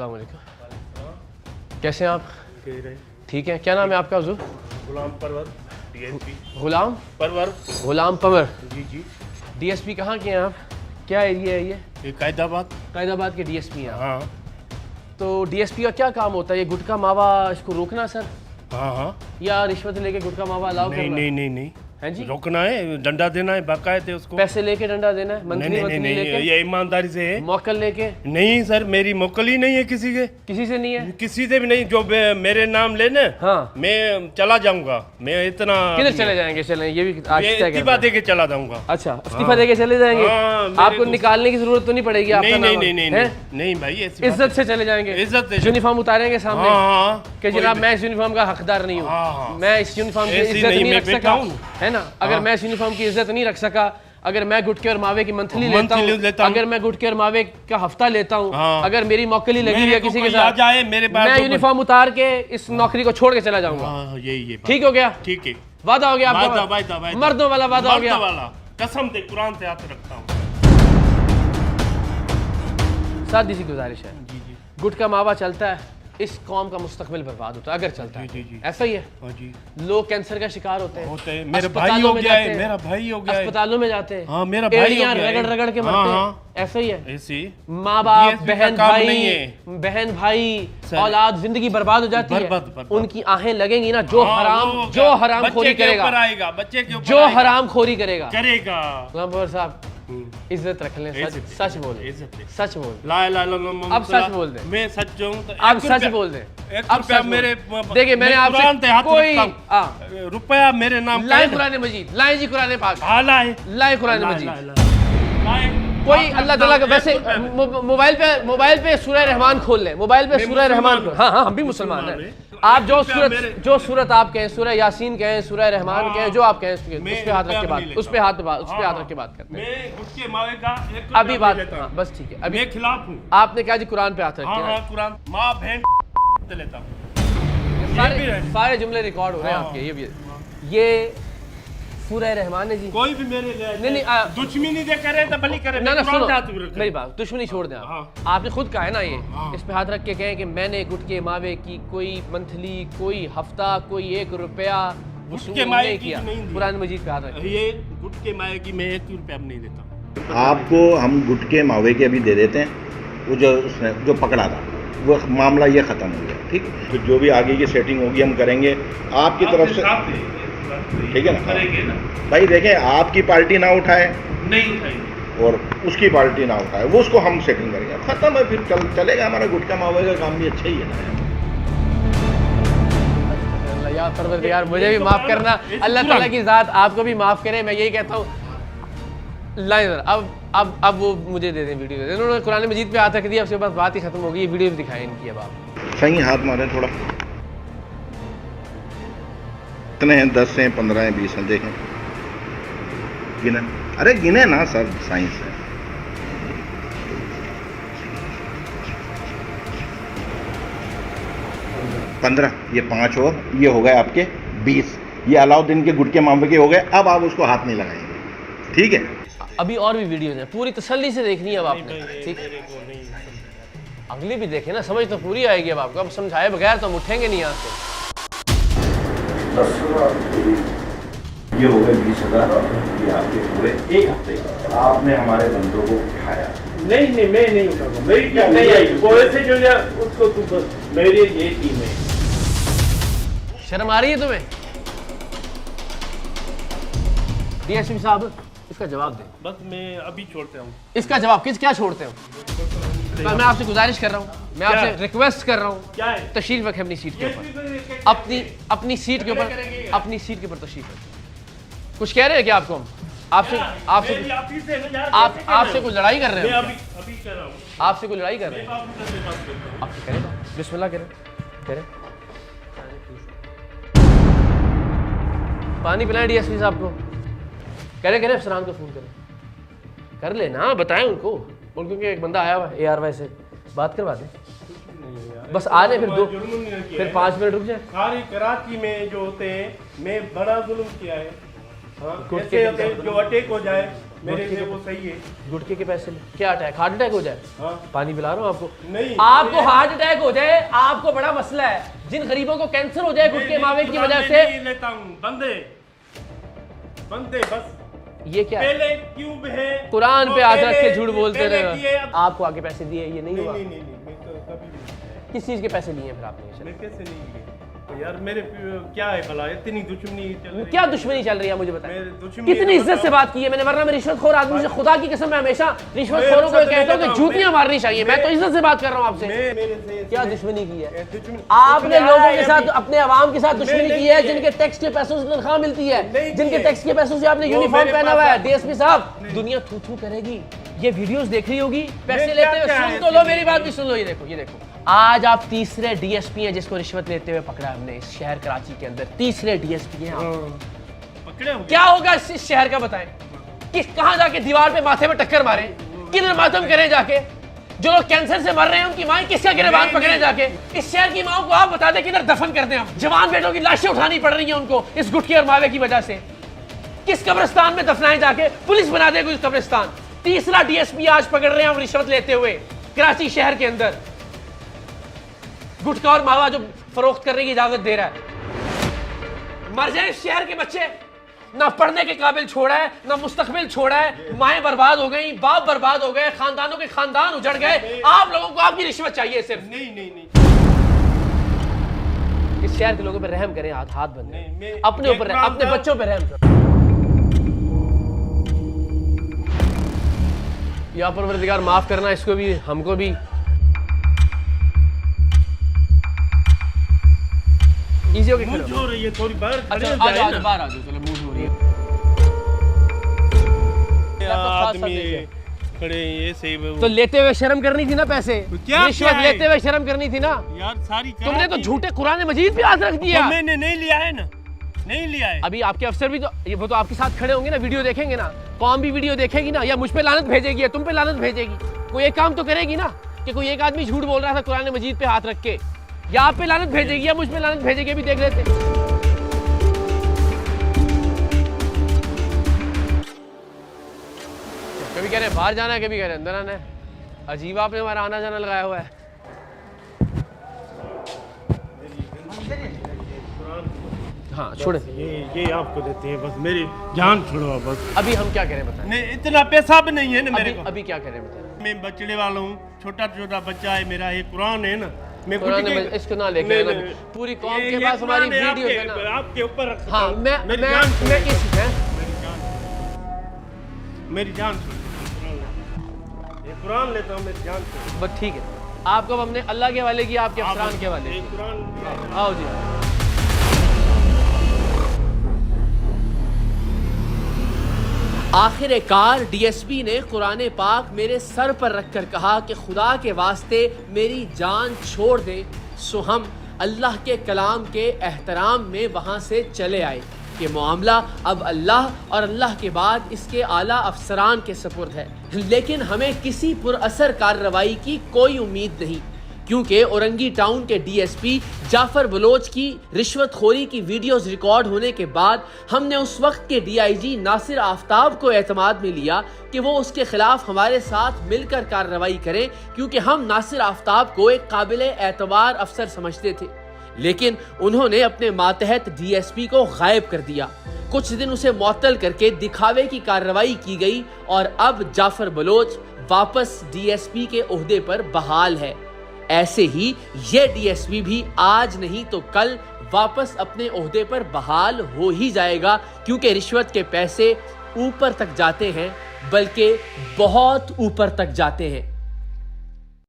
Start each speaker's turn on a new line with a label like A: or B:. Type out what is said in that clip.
A: अस्सलाम वालेकुम। कैसे हैं आप? ठीक है। क्या नाम है आपका हुजूर?
B: गुलाम परवर डीएसपी।
A: गुलाम
B: परवर।
A: गुलाम पंवर।
B: जी जी।
A: डीएसपी कहाँ के हैं आप? क्या एरिया है ये?
B: कायदाबाद
A: के डीएसपी हैं आप?
B: हाँ
A: तो डीएसपी का क्या काम होता है? ये गुटखा मावा इसको रोकना सर,
B: हाँ हाँ।
A: या रिश्वत लेके गुटखा मावा अलाउ
B: नहीं
A: करना?
B: नहीं नहीं नहीं,
A: हैं जी?
B: रोकना है, डंडा देना है बाकायदे उसको।
A: पैसे लेके डंडा देना है?
B: नहीं
A: मंथली
B: नहीं
A: मंथली
B: नहीं,
A: लेके?
B: ये ईमानदारी से है।
A: मौकल लेके?
B: नहीं सर, मेरी मोकल ही नहीं है किसी के,
A: किसी से नहीं है?
B: किसी से भी नहीं। जो मेरे नाम लेने
A: हाँ।
B: मैं चला जाऊंगा। मैं इतना
A: किधर चले जाएंगे? चलें, ये भी आज
B: मैं
A: तय करना
B: इस्तीफा
A: है।
B: दे के चला जाऊंगा।
A: अच्छा, इस्तीफा देके चले जाएंगे?
B: हाँ, मेरे
A: आपको
B: को-
A: निकालने की जरूरत तो नहीं पड़ेगी आपका
B: नहीं
A: नाम?
B: नहीं नहीं
A: हैं?
B: नहीं भाई, ऐसी बात
A: इज्जत से चले जाएंगे?
B: इज्जत से।
A: यूनिफॉर्म उतारेंगे सामने
B: हाँ हाँ,
A: कि जनाब मैं इस यूनिफॉर्म का हकदार नहीं
B: हाँ, हाँ।
A: हूँ, मैं इस यूनिफॉर्म की
B: ऐसी
A: इज्जत
B: नहीं,
A: नहीं
B: मैं
A: रख
B: बेटा
A: सका,
B: हूँ।
A: है ना? अगर
B: हाँ।
A: मैं इस यूनिफॉर्म की इज्जत नहीं रख सका, अगर मैं गुटके और मावे की मंथली लेता
B: मंथली लेता
A: हूँ,
B: हूँ।
A: अगर मैं गुटके और मावे का हफ्ता लेता हूँ,
B: हाँ।
A: अगर मेरी मौकली लगी हुई है किसी के
B: आ
A: साथ,
B: जाए मेरे पास
A: मैं
B: तो-
A: यूनिफॉर्म उतार के इस नौकरी को छोड़ के चला जाऊंगा।
B: हाँ, यही
A: ठीक हो गया?
B: ठीक है।
A: वादा हो गया
B: वादा,
A: आपका?
B: वादा।
A: मर्दों वाला वादा हो गया?
B: वाला कसम से कुरान से हाथ रखता हूँ।
A: सादी सी गुजारिश है,
B: जी जी
A: गुटका मावा चलता है, इस कौम का मुस्तकबिल बर्बाद होता है अगर चलता है।
B: जी, जी।
A: ऐसा ही है,
B: हाँ जी
A: लोग कैंसर का शिकार होते हैं,
B: होते हैं। मेरा भाई
A: अस्पतालों
B: हो
A: में
B: गया
A: जाते
B: है,
A: हैं,
B: मेरा भाई हो गया है।
A: अस्पतालों में जाते हैं,
B: हाँ, मेरा भाई हो
A: एड़ियां
B: गया है।
A: रगड़ रगड़ के
B: हाँ,
A: मरते हैं।
B: हाँ।
A: ऐसा ही है,
B: ऐसी
A: माँ बाप,
B: DSP का
A: बहन
B: काम
A: भाई,
B: नहीं है।
A: बहन भाई,
B: सर।
A: औलाद, जिंदगी बर्बाद हो जाती है।
B: बर्बाद।
A: उनकी आहें लगेंगी ना, जो
B: हाँ,
A: हराम
B: वो
A: जो हराम
B: बच्चे
A: खोरी
B: के ऊपर
A: करेगा,
B: आएगा, बच्चे के ऊपर
A: जो
B: आएगा।
A: हराम खोरी करेगा। गुलाम पंवर साहब, इज्जत रख लें,
B: इज्जत
A: सच
B: है,
A: बोल,
B: इज्जत है।
A: सच बोल,
B: ला इलाहा इल्लल्लाह
A: अब सच बोल दे।
B: मैं सच हूँ तो
A: अब
B: एक
A: सच
B: रुपया-
A: बोल दे,
B: एक
A: अब
B: रुपया
A: सच बोल।
B: मेरे
A: देखिए, मैंने
B: मैं
A: आपसे
B: कुरान पे हाथ
A: कोई
B: रखता हूँ। रुपया मेरे नाम
A: लाए कुरान मजीद, लाए जी कुरान पाक,
B: लाए
A: लाए कुरान मजीद।
B: लाए।
A: कोई अल्लाह ताला का वैसे मोबाइल पे सूरह रहमान खोल ले, मोबाइल पे सूरह रहमान खोल। हाँ हाँ, हम भी मुसलमान हैं। आप जो सूरत आप कहें, सूरह यासीन कहें, सूरह रहमान कहें, जो आप कहें, उस पे हाथ रख के बात, उस पे हाथ रख के बात करते हैं।
B: मैं गुटके मावे का एक
A: अभी बात, हाँ, बस ठीक है। अभी
B: मैं खिलाफ हूँ।
A: आपने कहा जी कुरान पे हाथ रख
B: हाँ
A: के,
B: हाँ, कुरान माँ बहन लेता हूँ।
A: सारे जुमले रिकॉर्ड हो रहे हैं
B: हाँ।
A: आपके। ये सूरह रहमान है जी।
B: कोई भी मेरे
A: नहीं,
B: दुश्मनी दे करे तो भली करे।
A: ना
B: मैं
A: सुनो
B: कुरान से हाथ रखता हूँ।
A: मेरी बात, दुश्मनी छोड़ दें आप।
B: हाँ।
A: आपने खुद कहा है ना ये,
B: हाँ।
A: इस पे हाथ रख के कहें कि मैंने गुटके मावे की कोई मंथली, कोई हफ्ता, कोई 1 रुपया वसूल
B: गुटके मावे
A: नहीं
B: की
A: किया।
B: नहीं दी।
A: कुरान मजीद पे हाथ रख के।
B: ये गुटके मावे की मैं 1 रुपया भी नहीं देता।
C: आपको हम गुटके मावे के अभी दे देते हैं। वो जो उसने जो पकड़ा था वो मामला ये ख़त्म हो गया। ठीक, तो जो भी आगे की सेटिंग होगी हम करेंगे आपकी तरफ से। ठीक है ना?
B: करेंगे ना
C: भाई देखें, आपकी पार्टी ना उठाए
B: नहीं उठाएंगे।
C: और उसकी पार्टी ना उठाए, वो उसको हम सेटिंग करेंगे, ख़त्म है। फिर चलेगा हमारा गुटका मावे का काम भी अच्छा ही है ना।
A: या परवरदिगार मुझे भी माफ़ करना, अल्लाह ताला की ज़ात आपको भी माफ़ करे। मैं यही कहता हूँ, लाइन अब वो मुझे दे दें, वीडियो दे दें। उन्होंने कुरान मजीद पे हाथ रख दिया, उसके बाद बात ही खत्म हो गई। ये वीडियो भी दिखाएं इनकी। अब आप
C: सही हाथ मारें थोड़ा। कितने हैं? 10 हैं, 15 हैं, 20 हैं, देखें गिने। अरे गिने ना सर, साइंस है। 15, ये 5 और ये हो गए आपके 20। ये अलाउद्दीन के गुटके मामले के हो गए। अब आप उसको हाथ नहीं लगाएंगे, ठीक है?
A: अभी और भी वीडियोज हैं, पूरी तसल्ली से देखनी है अब आपने, ठीक? अगली भी देखें ना, समझ तो पूरी आएगी अब आपको। अब समझाए बगैर तो हम उठेंगे नहीं यहाँ से।
C: ये हो गए 20,000। ये आपके पूरे 1 हफ्ते आपने हमारे बंदों को उठाया।
B: नहीं नहीं, मैं नहीं उठाऊंगा। मेरी टीम नहीं आई। कोई से जो उसको तू बस, मेरी ये टीम है।
A: शर्म आ रही है तुम्हें? डीएसपी साहब, इसका जवाब दे।
B: बस मैं अभी छोड़ता हूँ।
A: इसका जवाब क्या छोड़ते हो? मैं आपसे गुजारिश कर रहा हूँ, मैं आपसे रिक्वेस्ट कर रहा हूँ,
B: क्या है?
A: तशरीफ रखें अपनी सीट के ऊपर, अपनी सीट के ऊपर, अपनी सीट के ऊपर तशरीफ रखें। कुछ कह रहे हैं क्या आपको हम? आपसे आपसे कोई लड़ाई कर रहे हैं?
B: अभी कह रहा हूँ।
A: आपसे कोई लड़ाई कर रहे हैं? आप करें, बिस्मिल्लाह करें। पानी पिलाएं डीएसपी साहब को। करें अफसरान को फोन करें, कर लेना, बताएं उनको के एक बंदा आया हुआ है ARY से, बात करवा दें। बस आ रहे, फिर 5 मिनट रुक जाए।
B: सारी कराची में जो होते हैं, मैं बड़ा जुल्म किया है। हाँ, ऐसे होते हैं जो अटैक हो जाए, मेरे लिए वो सही है।
A: गुटखे के पैसे ले, क्या अटैक, हार्ट अटैक हो जाए?
B: हाँ।
A: पानी पिला रहा हूँ आपको।
B: नहीं,
A: आपको हार्ट अटैक हो जाए, आपको बड़ा मसला है। जिन गरीबों को कैंसर हो जाए गुटखे मावे की वजह से,
B: लेता हूँ बंदे बस।
A: ये क्या है?
B: पहले क्यों है
A: कुरान पे हाथ रख के झूठ बोलते
B: पहले
A: रहे।
B: दिए,
A: आपको आगे पैसे दिए, ये नहीं हुआ?
B: नहीं मैं तो कभी नहीं।
A: किस चीज के पैसे लिए फिर आपने?
B: मैं कैसे नहीं लिए? तो यार मेरे क्या है भला, इतनी दुश्मनी चल रही है।
A: क्या दुश्मनी चल रही है मुझे बताएं?
B: मेरे दुश्मनी
A: कितनी इज्जत से बात की है मैंने, वरना मैं रिश्वतखोर आदमी से खुदा की कसम मैं हमेशा रिश्वतखोरों को कहता हूँ कि जूतियां मारनी चाहिए। मैं तो इज्जत से बात कर रहा हूँ आपसे। क्या दुश्मनी की है आपने? लोगों के साथ, अपने आवाम के साथ दुश्मनी की है जिनके टैक्स के पैसों से तनख्वाह मिलती है, जिनके टैक्स के पैसों से आपने यूनिफॉर्म पहना हुआ है। डीएसपी साहब, दुनिया थू थू करेगी, ये वीडियोस देख रही होगी, पैसे लेते हुए। सुन तो लो मेरी बात भी सुन लो। ये देखो, ये देखो, आज आप तीसरे डीएसपी हैं जिसको रिश्वत लेते हुए पकड़ा हमने इस शहर कराची के अंदर। तीसरे डीएसपी हैं आप।
B: पकड़े हो
A: क्या होगा इस शहर का बताएं? किस कहां जाके दीवार पे माथे में टक्कर मारे, किधर मातम करें जाके? जो लोग कैंसर से मर रहे हैं उनकी माएं किसका गिरबान पकड़े जाके? इस शहर की माओं को आप बता दें किधर दफन कर दें हम? जवान बेटों की लाशें उठानी पड़ रही हैं उनको इस गुटखे और मावे की वजह से। किस कब्रिस्तान में दफनाएं जाके? पुलिस बना दे कोई कब्रिस्तान। तीसरा डीएसपी आज पकड़ रहे हैं हम रिश्वत लेते हुए कराची शहर के अंदर। गुटखा और मावा जो फरोख्त करने की इजाजत दे रहा है। मर जाए इस शहर के बच्चे, ना पढ़ने के काबिल छोड़ा है, ना मुस्तकबिल छोड़ा है। माएं बर्बाद हो गई, बाप बर्बाद हो गए, खानदानों के खानदान उजड़ गए। आप लोगों को आपकी रिश्वत चाहिए सिर्फ।
B: नहीं
A: इस शहर के लोगों पे रहम करें, हाथ बंद
B: नहीं,
A: अपने ऊपर, अपने बच्चों पे रहम करें। या परवरदिगार माफ करना इसको भी, हमको भी। इजी हो गया,
B: हो रही है थोड़ी बाहर।
A: अच्छा बाहर आ जाओ, चलो मूड हो रही है।
B: आदमी खड़े ये सही।
A: तो लेते हुए शर्म करनी थी ना पैसे,
B: क्या
A: रिश्वत लेते हुए शर्म करनी थी ना
B: यार। सारी
A: तुमने तो झूठे कुरान मजीद पे हाथ रख दिया।
B: तो मैंने नहीं लिया है ना, नहीं लिया है।
A: अभी आपके अफसर भी तो, वो तो आपके साथ खड़े होंगे ना, वीडियो देखेंगे ना, कौन भी वीडियो देखेगी ना, या मुझ पे लानत भेजेगी या तुम पे लानत भेजेगी। कोई एक काम तो करेगी ना कि कोई एक आदमी झूठ बोल रहा था कुरान मजीद पे हाथ रख के, या आप पे लानत भेजेगी या मुझ पे लानत भेजेगी। अभी देख लेते। कभी कह रहे बाहर जाना है, कभी कह रहे अंदर आना है। अजीब आपने हमारा आना जाना लगाया हुआ है। हाँ छोड़े,
B: ये आपको देते हैं, बस मेरी जान छोड़ो बस।
A: अभी हम क्या करें बताएं?
B: नहीं, इतना पैसा भी नहीं है ना मेरे को।
A: अभी क्या करें बताएं?
B: मैं बचड़े वाला हूँ, छोटा छोटा बच्चा है मेरा। ये कुरान है ना, मैं
A: इसको ना लेके आना। पूरी कौम के पास हमारी वीडियो है ना,
B: आपके ऊपर रख।
A: हाँ मैं
B: मेरी जान
A: मेरी जान
B: ये कुरान लेता हूँ, मेरी जान छोड़ो।
A: बस ठीक है। आपको अब हमने अल्लाह के हवाले किया, आपके अफसरान के हवाले। आओ जी। आखिरकार डीएसपी ने कुरान पाक मेरे सर पर रखकर कहा कि खुदा के वास्ते मेरी जान छोड़ दे। सो हम अल्लाह के कलाम के एहतराम में वहाँ से चले आए कि मामला अब अल्लाह और अल्लाह के बाद इसके आला अफसरान के सपुर्द है। लेकिन हमें किसी पुरअसर कार्रवाई की कोई उम्मीद नहीं, क्योंकि औरंगी टाउन के डीएसपी जाफर बलोच की रिश्वतखोरी की वीडियोस रिकॉर्ड होने के बाद हमने उस वक्त के डीआईजी नासिर आफ्ताब को एतमाद में लिया कि वो उसके खिलाफ हमारे साथ मिलकर कार्रवाई करें, क्योंकि हम नासिर आफ्ताब को एक काबिल एतबार अफसर समझते थे। लेकिन उन्होंने अपने मातहत डीएसपी को गायब कर दिया। कुछ दिन उसे मुअत्तल करके दिखावे की कार्रवाई की गई और अब जाफर बलोच वापस डीएसपी के ओहदे पर बहाल है। ऐसे ही ये डीएसपी भी आज नहीं तो कल वापस अपने ओहदे पर बहाल हो ही जाएगा, क्योंकि रिश्वत के पैसे ऊपर तक जाते हैं, बल्कि बहुत ऊपर तक जाते हैं।